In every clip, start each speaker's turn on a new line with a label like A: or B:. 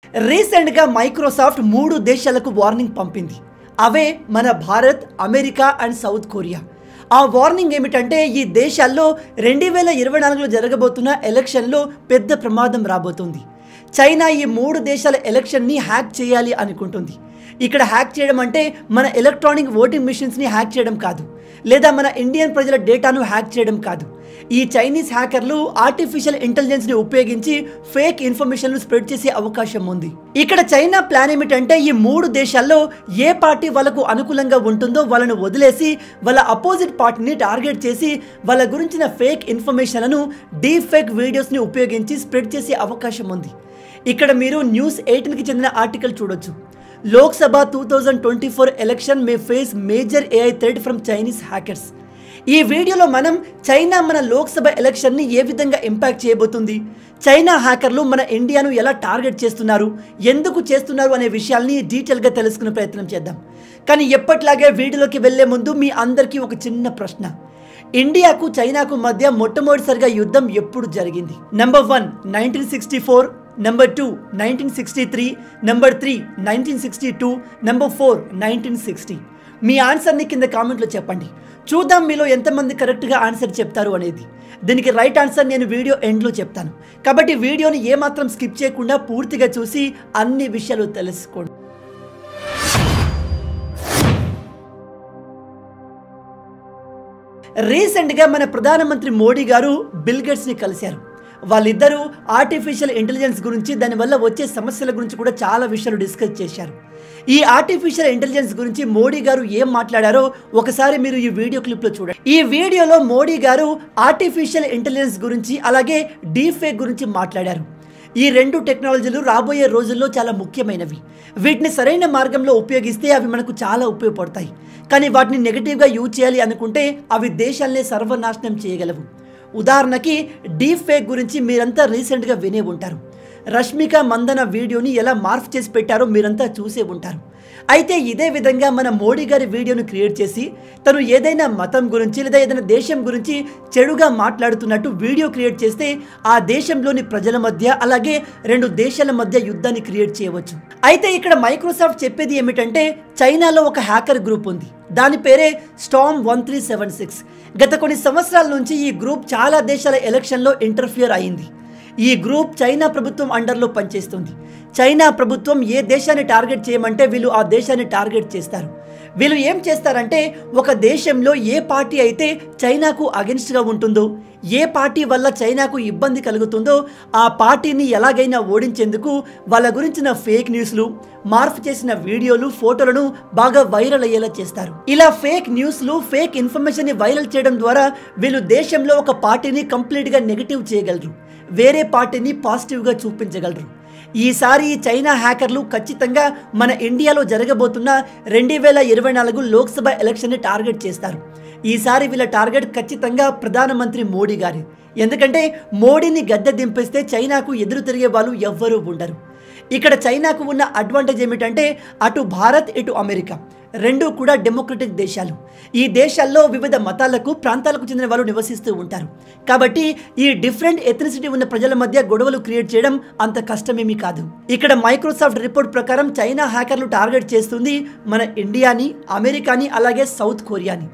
A: రీసెంట్గా మైక్రోసాఫ్ట్ 3 దేశాలకు వార్నింగ్ పంపింది. అవే మన Bharat, America and south Korea. ఆ వార్నింగ్ ఏమిటంటే ఈ దేశాల్లో 2024లో జరగబోతున్న ఎలక్షన్లో పెద్ద ప్రమాదం రాబోతుంది. చైనా ఈ 3 దేశాల ఎలక్షన్ని హ్యాక్ చేయాలి అనుకుంటుంది. ఇక్కడ హ్యాక్ చేయడం అంటే మన ఎలక్ట్రానిక్ ఓటింగ్ మిషన్స్ని హ్యాక్ చేయడం కాదు, లేదా మన ఇండియన్ ప్రజల డేటాను హ్యాక్ చేయడం కాదు. ఈ చైనీస్ హ్యాకర్లు ఆర్టిఫిషియల్ ఇంటెలిజెన్స్ని ఉపయోగించి ఫేక్ ఇన్ఫర్మేషన్ను స్ప్రెడ్ చేసే అవకాశం ఉంది. ఇక్కడ చైనా ప్లాన్ ఏమిటంటే ఈ 3 దేశాల్లో ఏ పార్టీ వాళ్ళకు అనుకూలంగా ఉంటుందో వాళ్ళను వదిలేసి వాళ్ళ అపోజిట్ పార్టీని టార్గెట్ చేసి వాళ్ళ గురించిన ఫేక్ ఇన్ఫర్మేషన్లను డీప్ ఫేక్ వీడియోస్ని ఉపయోగించి స్ప్రెడ్ చేసే అవకాశం ఉంది. ఇక్కడ మీరు న్యూస్ 18కి చెందిన ఆర్టికల్ చూడొచ్చు. Lok Sabha 2024 election May face major AI threat from Chinese hackers. ఈ వీడియోలో మనం చైనా మన లోక్సభ ఎలక్షన్ని ఏ విధంగా ఇంపాక్ట్ చేయబోతుంది, చైనా హ్యాకర్లు మన ఇండియాను ఎలా టార్గెట్ చేస్తున్నారు, ఎందుకు చేస్తున్నారు అనే విషయాల్ని డీటెయిల్గా తెలుసుకునే ప్రయత్నం చేద్దాం. కానీ ఎప్పట్లాగే వీడియోలోకి వెళ్లే ముందు మీ అందరికీ ఒక చిన్న ప్రశ్న. ఇండియాకు చైనాకు మధ్య మొట్టమొదటిసారిగా యుద్ధం ఎప్పుడు జరిగింది? Number 1 1964, number 2 1963, number 3 1962, number 4 1960. మీ ఆన్సర్ని కింద కామెంట్లో చెప్పండి. చూద్దాం మీలో ఎంతమంది కరెక్ట్గా ఆన్సర్ చెప్తారు అనేది. దీనికి రైట్ ఆన్సర్ నేను వీడియో ఎండ్లో చెప్తాను. కాబట్టి వీడియోని ఏమాత్రం స్కిప్ చేయకుండా పూర్తిగా చూసి అన్ని విషయాలు తెలుసుకోండి. రీసెంట్గా మన ప్రధానమంత్రి మోడీ గారు బిల్ గేట్స్ని కలిశారు. వాళ్ళిద్దరూ ఆర్టిఫిషియల్ ఇంటెలిజెన్స్ గురించి, దానివల్ల వచ్చే సమస్యల గురించి కూడా చాలా విషయాలు డిస్కస్ చేశారు. ఈ ఆర్టిఫిషియల్ ఇంటెలిజెన్స్ గురించి మోడీ గారు ఏం మాట్లాడారో ఒకసారి మీరు ఈ వీడియో క్లిప్లో చూడండి. ఈ వీడియోలో మోడీ గారు ఆర్టిఫిషియల్ ఇంటెలిజెన్స్ గురించి అలాగే డీప్ ఫేక్ గురించి మాట్లాడారు. ఈ 2 టెక్నాలజీలు రాబోయే రోజుల్లో చాలా ముఖ్యమైనవి. వీటిని సరైన మార్గంలో ఉపయోగిస్తే అవి మనకు చాలా ఉపయోగపడతాయి. కానీ వాటిని నెగిటివ్గా యూజ్ చేయాలి అనుకుంటే అవి దేశాలనే సర్వనాశనం చేయగలవు. ఉదాహరణకి డీప్ ఫేక్ గురించి మీరంతా రీసెంట్గా వినే ఉంటారు. రష్మిక మందన వీడియోని ఎలా మార్ఫ్ చేసి పెట్టారో మీరంతా చూసే ఉంటారు. అయితే ఇదే విధంగా మన మోడీ గారి వీడియోను క్రియేట్ చేసి తను ఏదైనా మతం గురించి లేదా ఏదైనా దేశం గురించి చెడుగా మాట్లాడుతున్నట్టు వీడియో క్రియేట్ చేస్తే ఆ దేశంలోని ప్రజల మధ్య అలాగే 2 దేశాల మధ్య యుద్ధాన్ని క్రియేట్ చేయవచ్చు. అయితే ఇక్కడ మైక్రోసాఫ్ట్ చెప్పేది ఏమిటంటే చైనాలో ఒక హ్యాకర్ గ్రూప్ ఉంది. దాని పేరే స్టార్మ్ 1376. గత కొన్ని సంవత్సరాల నుంచి ఈ గ్రూప్ చాలా దేశాల ఎలక్షన్లో ఇంటర్ఫియర్ అయింది. ఈ గ్రూప్ చైనా ప్రభుత్వం అండర్లో పనిచేస్తుంది. చైనా ప్రభుత్వం ఏ దేశాన్ని టార్గెట్ చేయమంటే వీళ్ళు ఆ దేశాన్ని టార్గెట్ చేస్తారు. వీళ్ళు ఏం చేస్తారంటే ఒక దేశంలో ఏ పార్టీ అయితే చైనాకు అగెన్స్ట్గా ఉంటుందో, ఏ పార్టీ వల్ల చైనాకు ఇబ్బంది కలుగుతుందో ఆ పార్టీని ఎలాగైనా ఓడించేందుకు వాళ్ళ గురించిన ఫేక్ న్యూస్లు, మార్ఫ్ చేసిన వీడియోలు, ఫోటోలను బాగా వైరల్ అయ్యేలా చేస్తారు. ఇలా ఫేక్ న్యూస్లు, ఫేక్ ఇన్ఫర్మేషన్ని వైరల్ చేయడం ద్వారా వీళ్ళు దేశంలో ఒక పార్టీని కంప్లీట్గా నెగిటివ్ చేయగలరు, వేరే పార్టీని పాజిటివ్గా చూపించగలరు. ఈసారి చైనా హ్యాకర్లు ఖచ్చితంగా మన ఇండియాలో జరగబోతున్న 2024 లోక్సభ ఎలక్షన్ని టార్గెట్ చేస్తారు. ఈసారి వీళ్ళ టార్గెట్ ఖచ్చితంగా ప్రధానమంత్రి మోడీ గారి. ఎందుకంటే మోడీని గద్దె దింపేస్తే చైనాకు ఎదురు తిరిగే వాళ్ళు ఎవ్వరూ ఉండరు. ఇక్కడ చైనాకు ఉన్న అడ్వాంటేజ్ ఏమిటంటే అటు భారత్ ఇటు అమెరికా 2 కూడా డెమోక్రటిక్ దేశాలు. ఈ దేశాల్లో వివిధ మతాలకు, ప్రాంతాలకు చెందిన వాళ్ళు నివసిస్తూ ఉంటారు. కాబట్టి ఈ డిఫరెంట్ ఎథ్నిసిటీ ఉన్న ప్రజల మధ్య గొడవలు క్రియేట్ చేయడం అంత కష్టమేమీ కాదు. ఇక్కడ మైక్రోసాఫ్ట్ రిపోర్ట్ ప్రకారం చైనా హ్యాకర్లు టార్గెట్ చేస్తుంది మన ఇండియాని, అమెరికాని అలాగే సౌత్ కొరియాని.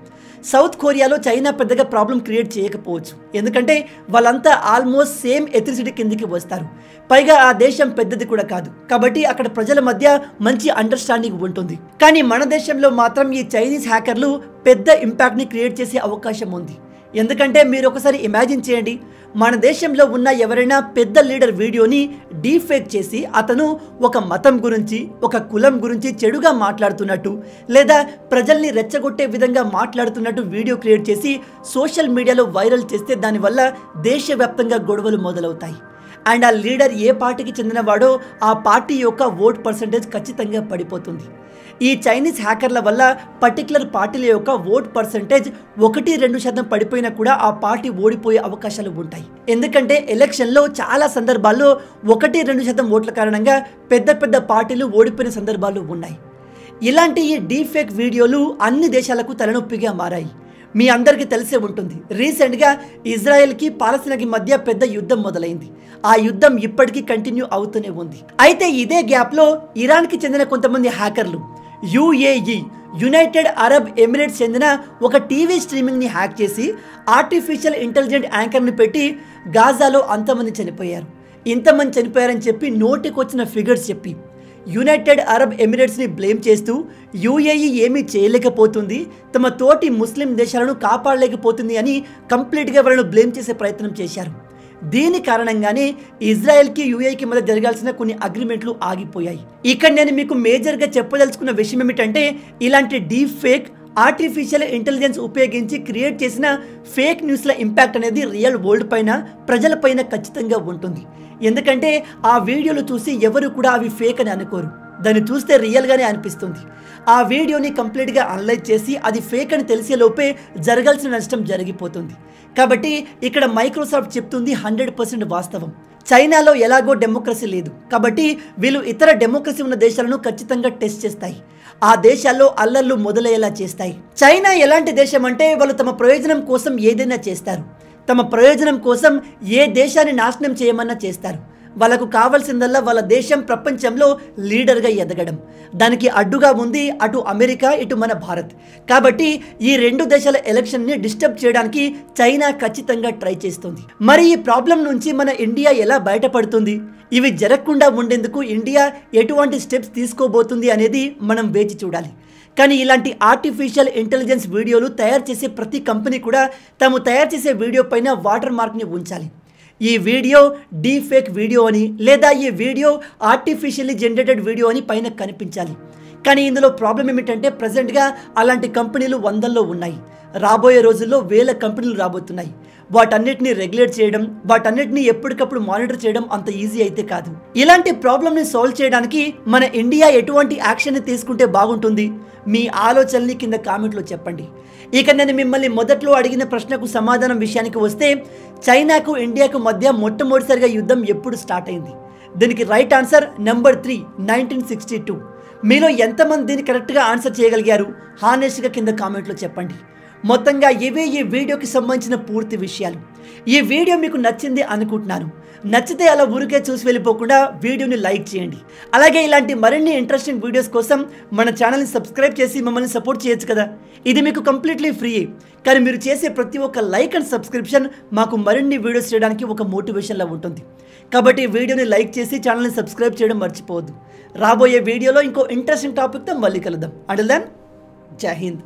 A: సౌత్ కొరియాలో చైనా పెద్దగా ప్రాబ్లం క్రియేట్ చేయకపోవచ్చు, ఎందుకంటే వాళ్ళంతా ఆల్మోస్ట్ సేమ్ ఎథ్నిసిటీ కిందికి వస్తారు. పైగా ఆ దేశం పెద్దది కూడా కాదు, కాబట్టి అక్కడ ప్రజల మధ్య మంచి అండర్స్టాండింగ్ ఉంటుంది. కానీ మన దేశంలో మాత్రం ఈ చైనీస్ హ్యాకర్లు పెద్ద ఇంపాక్ట్ని క్రియేట్ చేసే అవకాశం ఉంది. ఎందుకంటే మీరు ఒకసారి ఇమాజిన్ చేయండి, మన దేశంలో ఉన్న ఎవరైనా పెద్ద లీడర్ వీడియోని డీప్ ఫేక్ చేసి అతను ఒక మతం గురించి, ఒక కులం గురించి చెడుగా మాట్లాడుతున్నట్టు లేదా ప్రజల్ని రెచ్చగొట్టే విధంగా మాట్లాడుతున్నట్టు వీడియో క్రియేట్ చేసి సోషల్ మీడియాలో వైరల్ చేస్తే దానివల్ల దేశవ్యాప్తంగా గొడవలు మొదలవుతాయి. అండ్ ఆ లీడర్ ఏ పార్టీకి చెందినవాడో ఆ పార్టీ యొక్క ఓట్ పర్సంటేజ్ ఖచ్చితంగా పడిపోతుంది. ఈ చైనీస్ హ్యాకర్ల వల్ల పర్టికులర్ పార్టీల యొక్క ఓట్ పర్సంటేజ్ 1-2% పడిపోయినా కూడా ఆ పార్టీ ఓడిపోయే అవకాశాలు ఉంటాయి. ఎందుకంటే ఎలక్షన్లో చాలా సందర్భాల్లో 1-2% ఓట్ల కారణంగా పెద్ద పెద్ద పార్టీలు ఓడిపోయిన సందర్భాలు ఉన్నాయి. ఇలాంటి ఈ డీప్ ఫేక్ వీడియోలు అన్ని దేశాలకు తలనొప్పిగా మారాయి. మీ అందరికీ తెలిసే ఉంటుంది, రీసెంట్గా ఇజ్రాయెల్కి పాలస్తీనాకి మధ్య పెద్ద యుద్ధం మొదలైంది. ఆ యుద్ధం ఇప్పటికీ కంటిన్యూ అవుతూనే ఉంది. అయితే ఇదే గ్యాప్లో ఇరాన్కి చెందిన కొంతమంది హ్యాకర్లు యుఏఈ యునైటెడ్ అరబ్ ఎమిరేట్స్ చెందిన ఒక టీవీ స్ట్రీమింగ్ని హ్యాక్ చేసి ఆర్టిఫిషియల్ ఇంటెలిజెంట్ యాంకర్ని పెట్టి గాజాలో అంతమంది చనిపోయారు, ఇంతమంది చనిపోయారని చెప్పి నోటికొచ్చిన ఫిగర్స్ చెప్పి యునైటెడ్ అరబ్ ఎమిరేట్స్ని బ్లేమ్ చేస్తూ యుఏఈ ఏమీ చేయలేకపోతుంది, తమ తోటి ముస్లిం దేశాలను కాపాడలేకపోతుంది అని కంప్లీట్గా వాళ్ళను బ్లేమ్ చేసే ప్రయత్నం చేశారు. దీని కారణంగానే ఇజ్రాయెల్కి యుఏఈకి మధ్య జరగాల్సిన కొన్ని అగ్రిమెంట్లు ఆగిపోయాయి. ఇక్కడ నేను మీకు మేజర్గా చెప్పదలుచుకున్న విషయం ఏమిటంటే, ఇలాంటి డీప్ ఫేక్ ఆర్టిఫిషియల్ ఇంటెలిజెన్స్ ఉపయోగించి క్రియేట్ చేసిన ఫేక్ న్యూస్ల ఇంపాక్ట్ అనేది రియల్ వరల్డ్ పైన, ప్రజలపైన ఖచ్చితంగా ఉంటుంది. ఎందుకంటే ఆ వీడియోలు చూసి ఎవరు కూడా అవి ఫేక్ అని అనుకోరు, దాన్ని చూస్తే రియల్గానే అనిపిస్తుంది. ఆ వీడియోని కంప్లీట్గా అనలైజ్ చేసి అది ఫేక్ అని తెలిసే లోపే జరగాల్సిన నష్టం జరిగిపోతుంది. కాబట్టి ఇక్కడ మైక్రోసాఫ్ట్ చెప్తుంది 100% వాస్తవం. చైనాలో ఎలాగో డెమోక్రసీ లేదు, కాబట్టి వీళ్ళు ఇతర డెమోక్రసీ ఉన్న దేశాలను ఖచ్చితంగా టెస్ట్ చేస్తాయి, ఆ దేశాల్లో అల్లర్లు మొదలయ్యేలా చేస్తాయి. చైనా ఎలాంటి దేశం అంటే వాళ్ళు తమ ప్రయోజనం కోసం ఏదైనా చేస్తారు, తమ ప్రయోజనం కోసం ఏ దేశాన్ని నాశనం చేయమన్నా చేస్తారు. వాళ్ళకు కావాల్సిందల్లా వాళ్ళ దేశం ప్రపంచంలో లీడర్గా ఎదగడం. దానికి అడ్డుగా ఉంది అటు అమెరికా, ఇటు మన భారత్. కాబట్టి ఈ రెండు దేశాల ఎలక్షన్ని డిస్టర్బ్ చేయడానికి చైనా ఖచ్చితంగా ట్రై చేస్తుంది. మరి ఈ ప్రాబ్లం నుంచి మన ఇండియా ఎలా బయటపడుతుంది, ఇవి జరగకుండా ఉండేందుకు ఇండియా ఎటువంటి స్టెప్స్ తీసుకోబోతుంది అనేది మనం వేచి చూడాలి. కానీ ఇలాంటి ఆర్టిఫిషియల్ ఇంటెలిజెన్స్ వీడియోలు తయారు చేసే ప్రతి కంపెనీ కూడా తాము తయారు చేసే వీడియో పైన వాటర్ మార్క్ని ఉంచాలి. ఈ వీడియో డీప్ ఫేక్ వీడియో అని, లేదా ఈ వీడియో ఆర్టిఫిషియల్లీ జనరేటెడ్ వీడియో అని పైన కనిపించాలి. కానీ ఇందులో ప్రాబ్లం ఏమిటంటే, ప్రజెంట్గా అలాంటి కంపెనీలు వందల్లో ఉన్నాయి, రాబోయే రోజుల్లో వేల కంపెనీలు రాబోతున్నాయి. వాటన్నిటిని రెగ్యులేట్ చేయడం, వాటన్నిటిని ఎప్పటికప్పుడు మానిటర్ చేయడం అంత ఈజీ అయితే కాదు. ఇలాంటి ప్రాబ్లమ్ని సాల్వ్ చేయడానికి మన ఇండియా ఎటువంటి యాక్షన్ని తీసుకుంటే బాగుంటుంది, మీ ఆలోచనని కింద కామెంట్లో చెప్పండి. ఇక నేను మిమ్మల్ని మొదట్లో అడిగిన ప్రశ్నకు సమాధానం విషయానికి వస్తే, చైనాకు ఇండియాకు మధ్య మొట్టమొదటిసారిగా యుద్ధం ఎప్పుడు స్టార్ట్ అయింది? దీనికి రైట్ ఆన్సర్ నెంబర్ 3, 1962. మీలో ఎంతమంది దీన్ని కరెక్ట్గా ఆన్సర్ చేయగలిగారు హానెస్ట్గా కింద కామెంట్లో చెప్పండి. మొత్తంగా ఇవే ఈ వీడియోకి సంబంధించిన పూర్తి విషయాలు. ఈ వీడియో మీకు నచ్చింది అనుకుంటున్నాను. నచ్చితే అలా ఊరికే చూసి వెళ్ళిపోకుండా వీడియోని లైక్ చేయండి. అలాగే ఇలాంటి మరిన్ని ఇంట్రెస్టింగ్ వీడియోస్ కోసం మన ఛానల్ని సబ్స్క్రైబ్ చేసి మమ్మల్ని సపోర్ట్ చేయొచ్చు కదా. ఇది మీకు కంప్లీట్లీ ఫ్రీ, కానీ మీరు చేసే ప్రతి ఒక్క లైక్ అండ్ సబ్స్క్రిప్షన్ మాకు మరిన్ని వీడియోస్ చేయడానికి ఒక మోటివేషన్లా ఉంటుంది. కాబట్టి వీడియోని లైక్ చేసి ఛానల్ని సబ్స్క్రైబ్ చేయడం మర్చిపోవద్దు. రాబోయే వీడియోలో ఇంకో ఇంట్రెస్టింగ్ టాపిక్తో మళ్ళీ కలుద్దాం. అంటిల్ దెన్, జై హింద్.